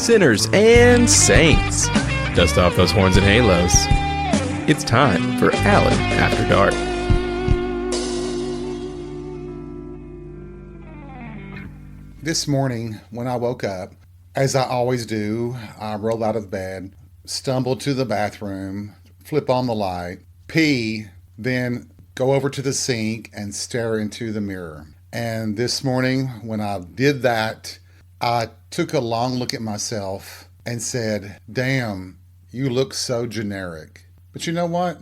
sinners, and saints. Dust off those horns and halos. It's time for Alan After Dark. This morning, when I woke up, as I always do, I roll out of bed, stumble to the bathroom, flip on the light, pee, then go over to the sink and stare into the mirror. And this morning, when I did that, I took a long look at myself and said, damn, you look so generic. But you know what?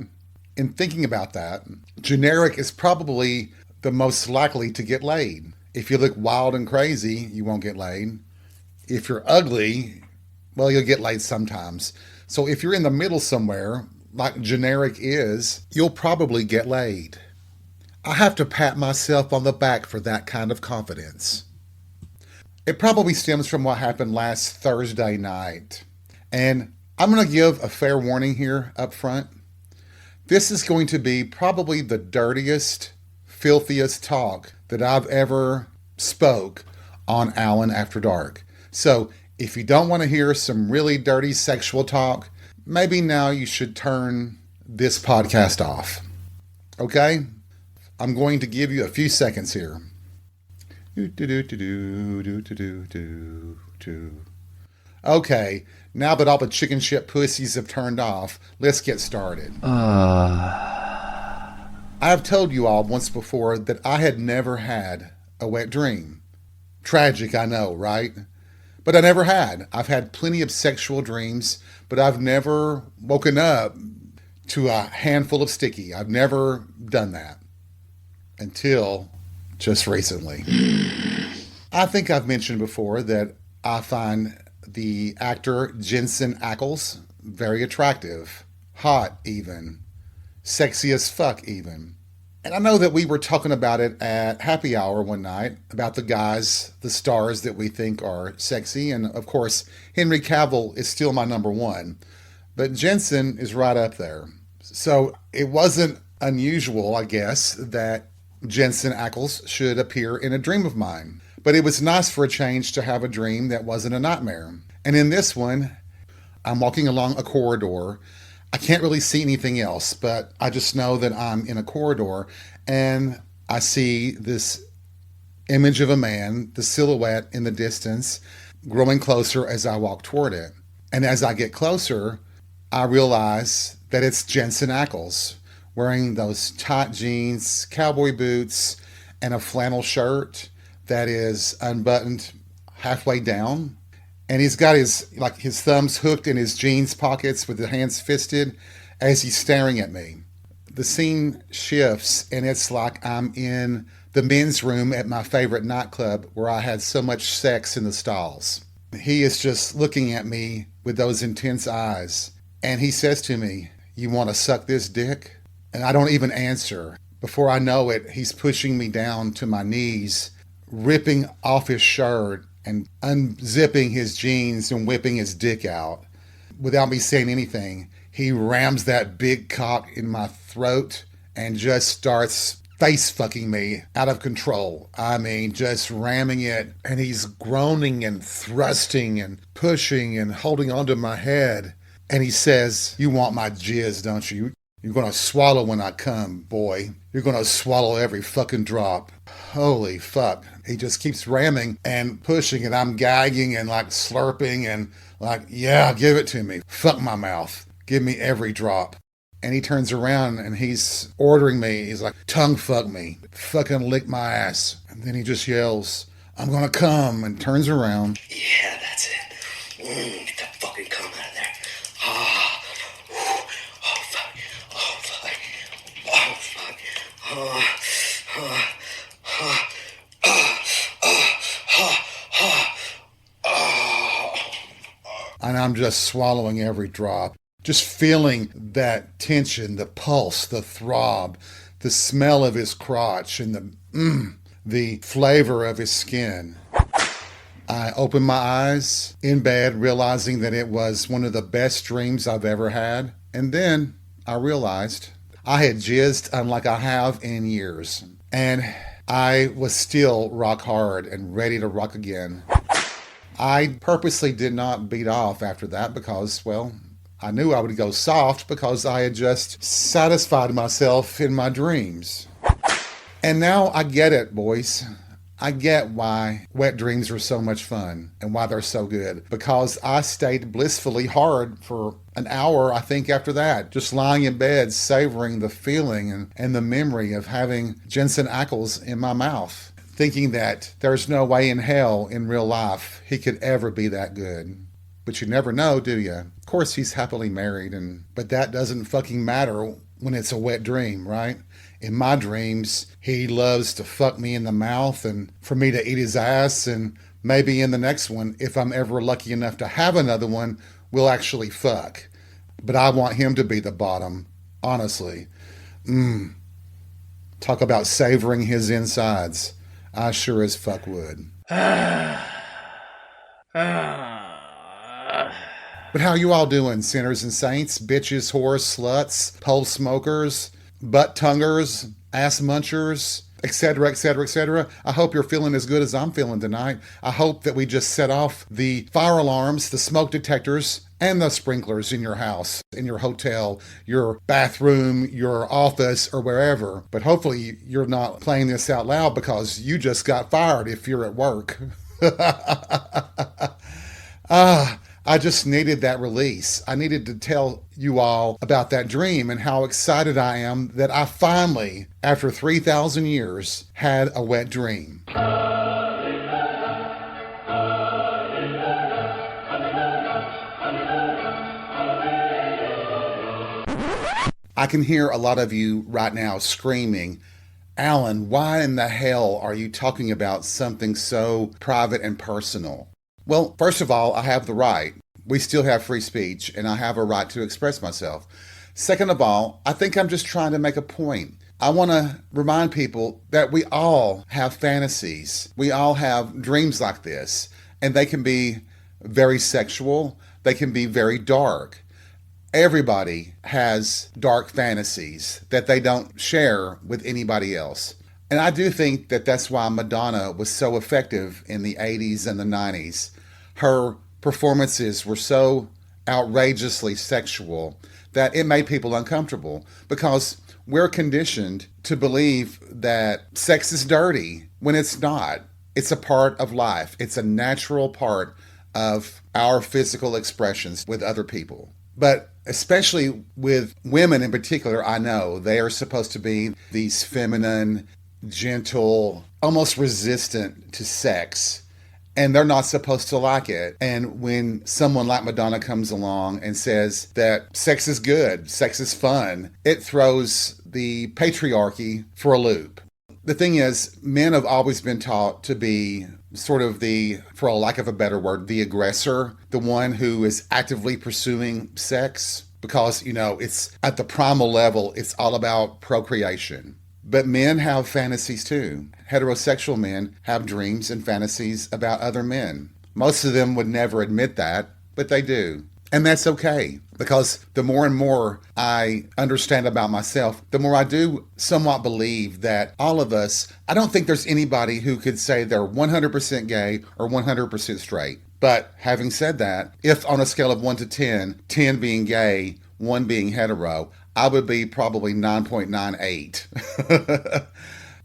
In thinking about that, generic is probably the most likely to get laid. If you look wild and crazy, you won't get laid. If you're ugly, well, you'll get laid sometimes. So if you're in the middle somewhere, like generic is, you'll probably get laid. I have to pat myself on the back for that kind of confidence. It probably stems from what happened last Thursday night. And I'm going to give a fair warning here up front. This is going to be probably the dirtiest, filthiest talk that I've ever spoke on Alan After Dark. So if you don't want to hear some really dirty sexual talk, maybe now you should turn this podcast off. Okay? I'm going to give you a few seconds here. Okay, now that all the chicken shit pussies have turned off, let's get started. I've told you all once before that I had never had a wet dream. Tragic, I know, right? But I never had. I've had plenty of sexual dreams, but I've never woken up to a handful of sticky. I've never done that until just recently. I think I've mentioned before that I find the actor Jensen Ackles very attractive, hot even, sexy as fuck even. And I know that we were talking about it at happy hour one night, about the guys, the stars that we think are sexy. And of course, Henry Cavill is still my number one, but Jensen is right up there. So it wasn't unusual, I guess, that Jensen Ackles should appear in a dream of mine. But it was nice for a change to have a dream that wasn't a nightmare. And in this one, I'm walking along a corridor. I can't really see anything else, but I just know that I'm in a corridor and I see this image of a man, the silhouette in the distance, growing closer as I walk toward it. And as I get closer, I realize that it's Jensen Ackles wearing those tight jeans, cowboy boots, and a flannel shirt that is unbuttoned halfway down. And he's got his thumbs hooked in his jeans pockets with the hands fisted as he's staring at me. The scene shifts and it's like I'm in the men's room at my favorite nightclub where I had so much sex in the stalls. He is just looking at me with those intense eyes. And he says to me, "You want to suck this dick?" And I don't even answer. Before I know it, he's pushing me down to my knees, ripping off his shirt and unzipping his jeans and whipping his dick out. Without me saying anything, he rams that big cock in my throat and just starts face fucking me out of control. I mean, just ramming it. And he's groaning and thrusting and pushing and holding onto my head. And he says, "You want my jizz, don't you? You're going to swallow when I come, boy. You're going to swallow every fucking drop." Holy fuck. He just keeps ramming and pushing and I'm gagging and like slurping and like, yeah, give it to me. Fuck my mouth. Give me every drop. And he turns around and he's ordering me. He's like, "Tongue fuck me. Fucking lick my ass." And then he just yells, "I'm going to come," and turns around. Yeah, that's it. Get the fucking cum out of there. And I'm just swallowing every drop, just feeling that tension, the pulse, the throb, the smell of his crotch, and the flavor of his skin. I opened my eyes in bed, realizing that it was one of the best dreams I've ever had. And then I realized I had jizzed unlike I have in years. And I was still rock hard and ready to rock again. I purposely did not beat off after that because, well, I knew I would go soft because I had just satisfied myself in my dreams. And now I get it, boys. I get why wet dreams are so much fun and why they're so good. Because I stayed blissfully hard for an hour, I think, after that, just lying in bed, savoring the feeling and the memory of having Jensen Ackles in my mouth, thinking that there's no way in hell in real life he could ever be that good. But you never know, do you? Of course, he's happily married, but that doesn't fucking matter when it's a wet dream, right? In my dreams, he loves to fuck me in the mouth and for me to eat his ass, and maybe in the next one, if I'm ever lucky enough to have another one, we'll actually fuck. But I want him to be the bottom, honestly. Talk about savoring his insides. I sure as fuck would. But how you all doing, sinners and saints, bitches, whores, sluts, pole smokers, butt tonguers, ass munchers, etc., etc., etc.? I hope you're feeling as good as I'm feeling tonight. I hope that we just set off the fire alarms, the smoke detectors, and the sprinklers in your house, in your hotel, your bathroom, your office, or wherever. But hopefully you're not playing this out loud because you just got fired if you're at work. I just needed that release. I needed to tell you all about that dream and how excited I am that I finally, after 3,000 years, had a wet dream. I can hear a lot of you right now screaming, Alan, why in the hell are you talking about something so private and personal? Well, first of all, I have the right. We still have free speech, and I have a right to express myself. Second of all, I think I'm just trying to make a point. I want to remind people that we all have fantasies. We all have dreams like this, and they can be very sexual. They can be very dark. Everybody has dark fantasies that they don't share with anybody else. And I do think that that's why Madonna was so effective in the 80s and the 90s. Her performances were so outrageously sexual that it made people uncomfortable because we're conditioned to believe that sex is dirty when it's not. It's a part of life. It's a natural part of our physical expressions with other people. But especially with women in particular, I know they are supposed to be these feminine, gentle, almost resistant to sex, and they're not supposed to like it. And when someone like Madonna comes along and says that sex is good, sex is fun, it throws the patriarchy for a loop. The thing is, men have always been taught to be sort of the, for a lack of a better word, the aggressor, the one who is actively pursuing sex because, it's at the primal level, it's all about procreation. But men have fantasies too. Heterosexual men have dreams and fantasies about other men. Most of them would never admit that, but they do. And that's okay, because the more and more I understand about myself, the more I do somewhat believe that all of us, I don't think there's anybody who could say they're 100% gay or 100% straight. But having said that, if on a scale of 1 to 10, 10 being gay, 1 being hetero, I would be probably 9.98.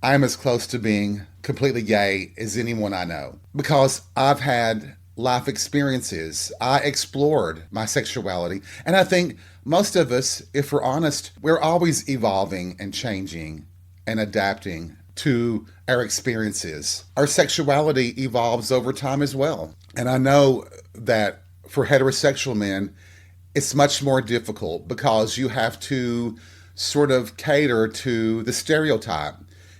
I am as close to being completely gay as anyone I know because I've had life experiences. I explored my sexuality. And I think most of us, if we're honest, we're always evolving and changing and adapting to our experiences. Our sexuality evolves over time as well. And I know that for heterosexual men, it's much more difficult because you have to sort of cater to the stereotype.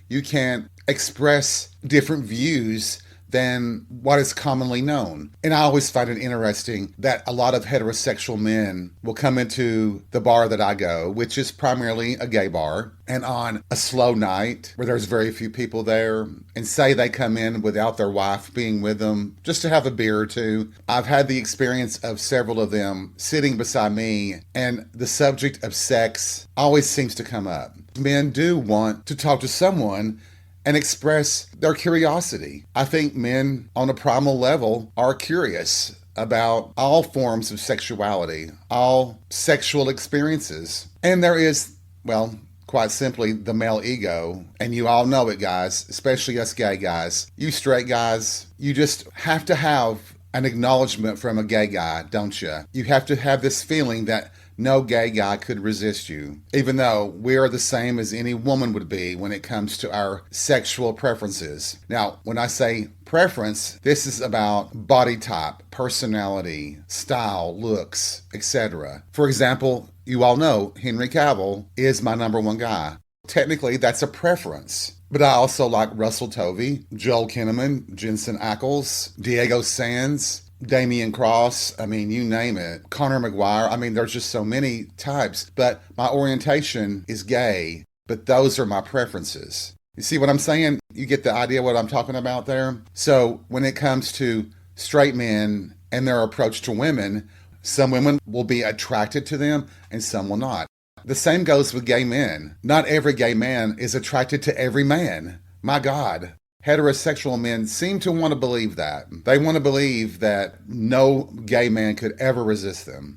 You can't express different views than what is commonly known. And I always find it interesting that a lot of heterosexual men will come into the bar that I go, which is primarily a gay bar, and on a slow night where there's very few people there, and say they come in without their wife being with them just to have a beer or two. I've had the experience of several of them sitting beside me, and the subject of sex always seems to come up. Men do want to talk to someone and express their curiosity. I think men on a primal level are curious about all forms of sexuality, all sexual experiences. And there is, well, quite simply, the male ego. And you all know it, guys, especially us gay guys. You straight guys, you just have to have an acknowledgement from a gay guy, don't you? You have to have this feeling that no gay guy could resist you, even though we are the same as any woman would be when it comes to our sexual preferences. Now, when I say preference, this is about body type, personality, style, looks, etc. For example, you all know Henry Cavill is my number one guy. Technically, that's a preference. But I also like Russell Tovey, Joel Kinnaman, Jensen Ackles, Diego Sands, Damian Cross, I mean, you name it. Conor McGuire, I mean, there's just so many types. But my orientation is gay, but those are my preferences. You see what I'm saying? You get the idea what I'm talking about there? So when it comes to straight men and their approach to women, some women will be attracted to them and some will not. The same goes with gay men. Not every gay man is attracted to every man. My God. Heterosexual men seem to want to believe that. They want to believe that no gay man could ever resist them.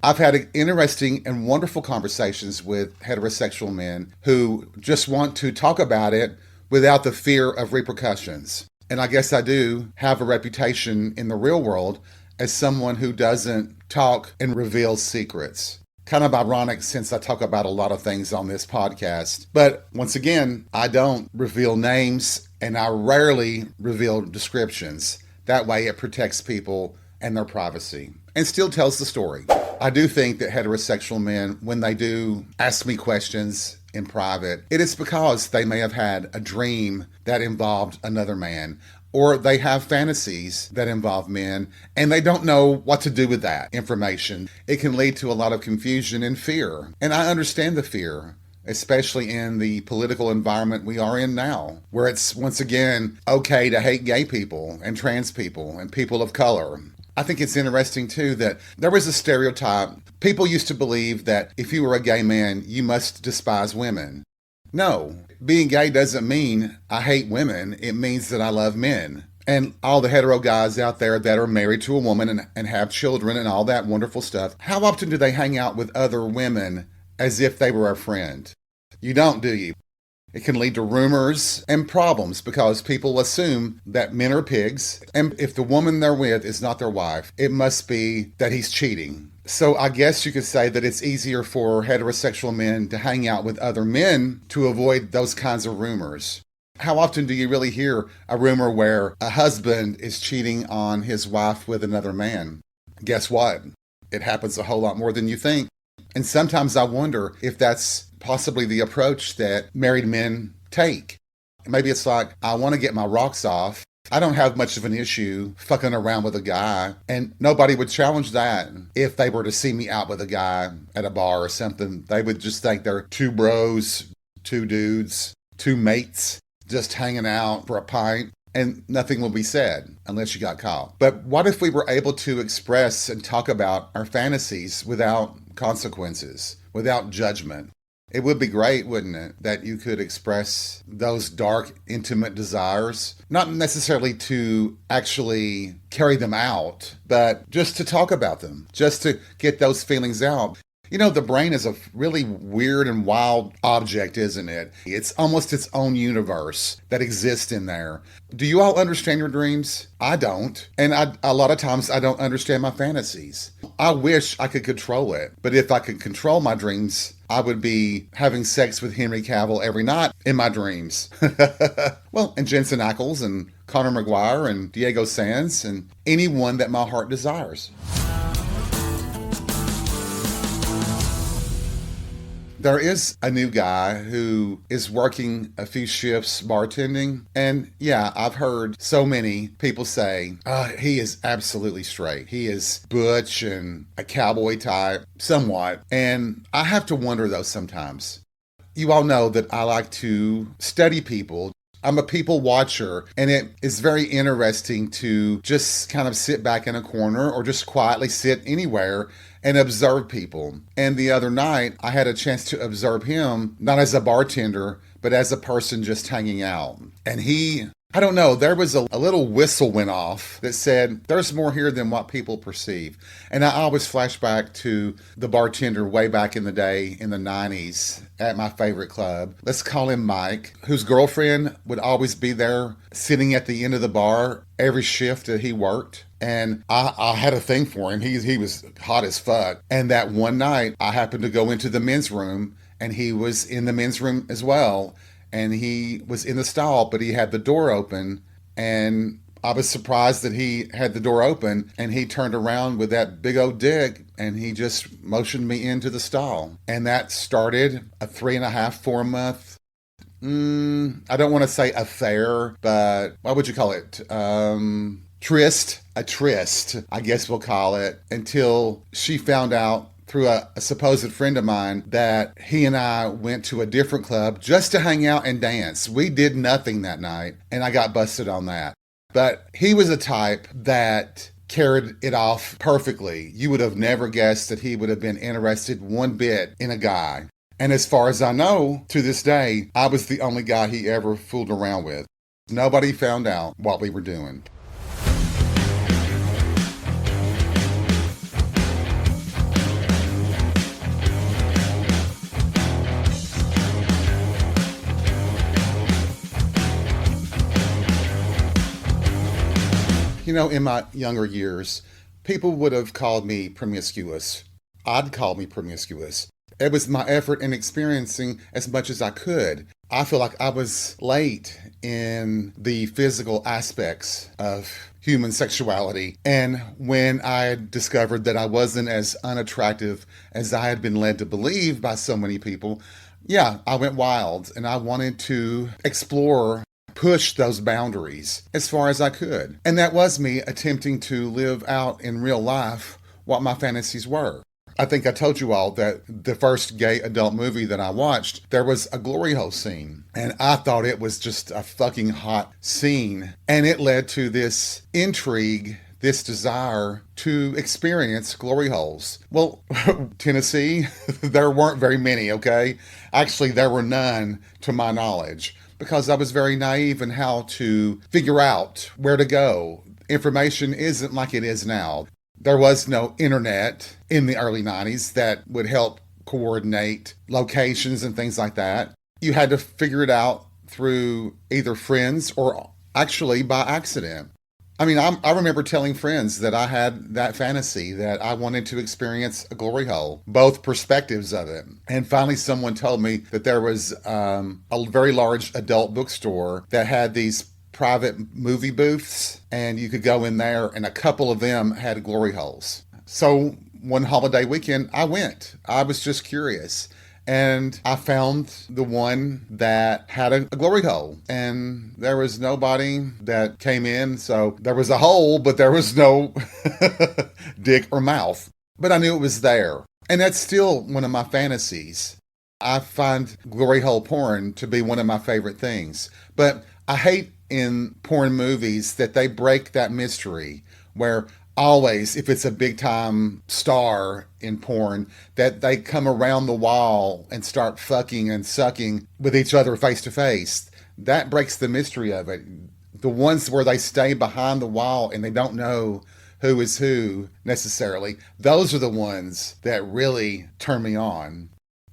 I've had interesting and wonderful conversations with heterosexual men who just want to talk about it without the fear of repercussions. And I guess I do have a reputation in the real world as someone who doesn't talk and reveal secrets. Kind of ironic since I talk about a lot of things on this podcast. But once again, I don't reveal names and I rarely reveal descriptions. That way it protects people and their privacy and still tells the story. I do think that heterosexual men, when they do ask me questions in private, it is because they may have had a dream that involved another man, or they have fantasies that involve men and they don't know what to do with that information. It can lead to a lot of confusion and fear. And I understand the fear, especially in the political environment we are in now, where it's once again okay to hate gay people and trans people and people of color. I think it's interesting too that there was a stereotype. People used to believe that if you were a gay man, you must despise women. No, being gay doesn't mean I hate women. It means that I love men. And all the hetero guys out there that are married to a woman and have children and all that wonderful stuff, how often do they hang out with other women as if they were a friend? You don't, do you? It can lead to rumors and problems because people assume that men are pigs. And if the woman they're with is not their wife, it must be that he's cheating. So I guess you could say that it's easier for heterosexual men to hang out with other men to avoid those kinds of rumors. How often do you really hear a rumor where a husband is cheating on his wife with another man? Guess what? It happens a whole lot more than you think. And sometimes I wonder if that's possibly the approach that married men take. Maybe it's like, I want to get my rocks off. I don't have much of an issue fucking around with a guy, and nobody would challenge that if they were to see me out with a guy at a bar or something. They would just think they're two bros, two dudes, two mates, just hanging out for a pint, and nothing will be said unless you got caught. But what if we were able to express and talk about our fantasies without consequences, without judgment? It would be great, wouldn't it, that you could express those dark, intimate desires, not necessarily to actually carry them out, but just to talk about them, just to get those feelings out. You know, the brain is a really weird and wild object, isn't it? It's almost its own universe that exists in there. Do you all understand your dreams? I don't. And a lot of times I don't understand my fantasies. I wish I could control it. But if I could control my dreams, I would be having sex with Henry Cavill every night in my dreams. Well, and Jensen Ackles and Conor McGuire and Diego Sands and anyone that my heart desires. There is a new guy who is working a few shifts bartending. And yeah, I've heard so many people say, he is absolutely straight. He is butch and a cowboy type, somewhat. And I have to wonder though sometimes. You all know that I like to study people. I'm a people watcher, and it is very interesting to just kind of sit back in a corner or just quietly sit anywhere and observe people. And the other night, I had a chance to observe him, not as a bartender, but as a person just hanging out. And I don't know, there was a little whistle went off that said, there's more here than what people perceive. And I always flash back to the bartender way back in the day in the 90s at my favorite club. Let's call him Mike, whose girlfriend would always be there sitting at the end of the bar every shift that he worked. And I had a thing for him. He was hot as fuck. And that one night, I happened to go into the men's room, and he was in the men's room as well. And he was in the stall, but he had the door open. And I was surprised that he had the door open, and he turned around with that big old dick, and he just motioned me into the stall. And that started a 3.5, 4 month, I don't want to say affair, but what would you call it? A tryst, I guess we'll call it, until she found out through a supposed friend of mine that he and I went to a different club just to hang out and dance. We did nothing that night, and I got busted on that. But he was a type that carried it off perfectly. You would have never guessed that he would have been interested one bit in a guy. And as far as I know, to this day, I was the only guy he ever fooled around with. Nobody found out what we were doing. You know, in my younger years, people would have called me promiscuous. I'd call me promiscuous. It was my effort in experiencing as much as I could. I feel like I was late in the physical aspects of human sexuality. And when I discovered that I wasn't as unattractive as I had been led to believe by so many people, yeah, I went wild and I wanted to explore, push those boundaries as far as I could. And that was me attempting to live out in real life what my fantasies were. I think I told you all that the first gay adult movie that I watched, there was a glory hole scene. And I thought it was just a fucking hot scene. And it led to this intrigue, this desire to experience glory holes. Well, Tennessee, there weren't very many, okay? Actually, there were none to my knowledge, because I was very naive in how to figure out where to go. Information isn't like it is now. There was no internet in the early 90s that would help coordinate locations and things like that. You had to figure it out through either friends or actually by accident. I mean, I remember telling friends that I had that fantasy, that I wanted to experience a glory hole, both perspectives of it. And finally, someone told me that there was a very large adult bookstore that had these private movie booths, and you could go in there, and a couple of them had glory holes. So one holiday weekend, I went. I was just curious. And I found the one that had a glory hole, and there was nobody that came in. So there was a hole, but there was no dick or mouth. But I knew it was there. And that's still one of my fantasies. I find glory hole porn to be one of my favorite things. But I hate in porn movies that they break that mystery, where always, if it's a big time star in porn, that they come around the wall and start fucking and sucking with each other face to face. That breaks the mystery of it. The ones where they stay behind the wall and they don't know who is who necessarily, those are the ones that really turn me on.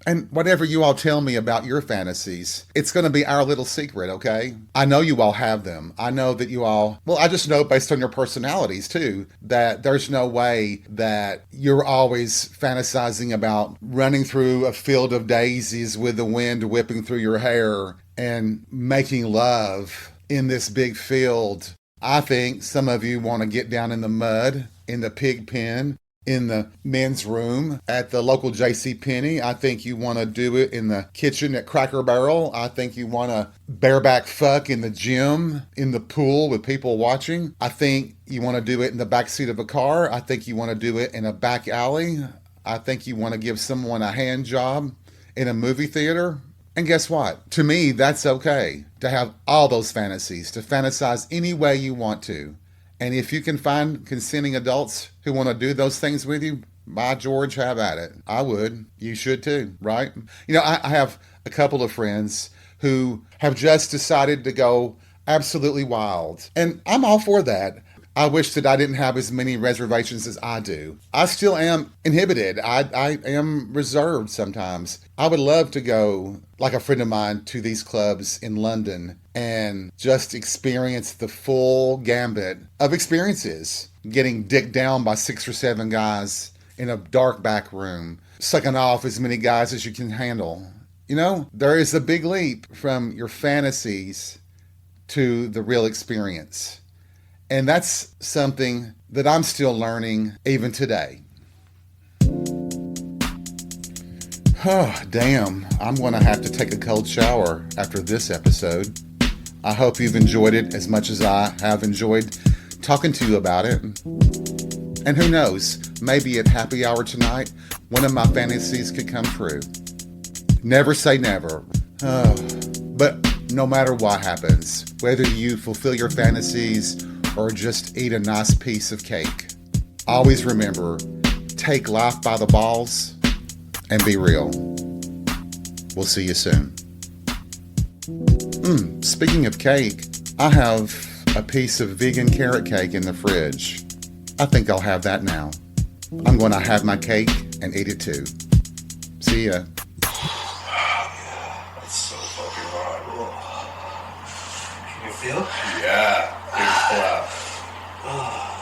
And whatever you all tell me about your fantasies, it's going to be our little secret, okay? I know you all have them. I know that you all, well, I just know based on your personalities too, that there's no way that you're always fantasizing about running through a field of daisies with the wind whipping through your hair and making love in this big field. I think some of you want to get down in the mud, in the pig pen, in the men's room at the local JCPenney. I think you want to do it in the kitchen at Cracker Barrel. I think you want to bareback fuck in the gym, in the pool with people watching. I think you want to do it in the backseat of a car. I think you want to do it in a back alley. I think you want to give someone a hand job in a movie theater. And guess what? To me, that's okay to have all those fantasies, to fantasize any way you want to. And if you can find consenting adults who want to do those things with you, By George, have at it. I would. You should too, right? I have a couple of friends who have just decided to go absolutely wild. And I'm all for that. I wish that I didn't have as many reservations as I do. I still am inhibited. I am reserved sometimes. I would love to go, like a friend of mine, to these clubs in London and just experience the full gambit of experiences. Getting dicked down by 6 or 7 guys in a dark back room, sucking off as many guys as you can handle. There is a big leap from your fantasies to the real experience. And that's something that I'm still learning even today. Oh, damn. I'm going to have to take a cold shower after this episode. I hope you've enjoyed it as much as I have enjoyed talking to you about it. And who knows, maybe at happy hour tonight, one of my fantasies could come true. Never say never. But no matter what happens, whether you fulfill your fantasies or just eat a nice piece of cake, always remember, take life by the balls and be real. We'll see you soon. Speaking of cake, I have a piece of vegan carrot cake in the fridge. I think I'll have that now. I'm going to have my cake and eat it too. See ya. It's so fucking hot. Can you feel? Yeah, big clap. Oh.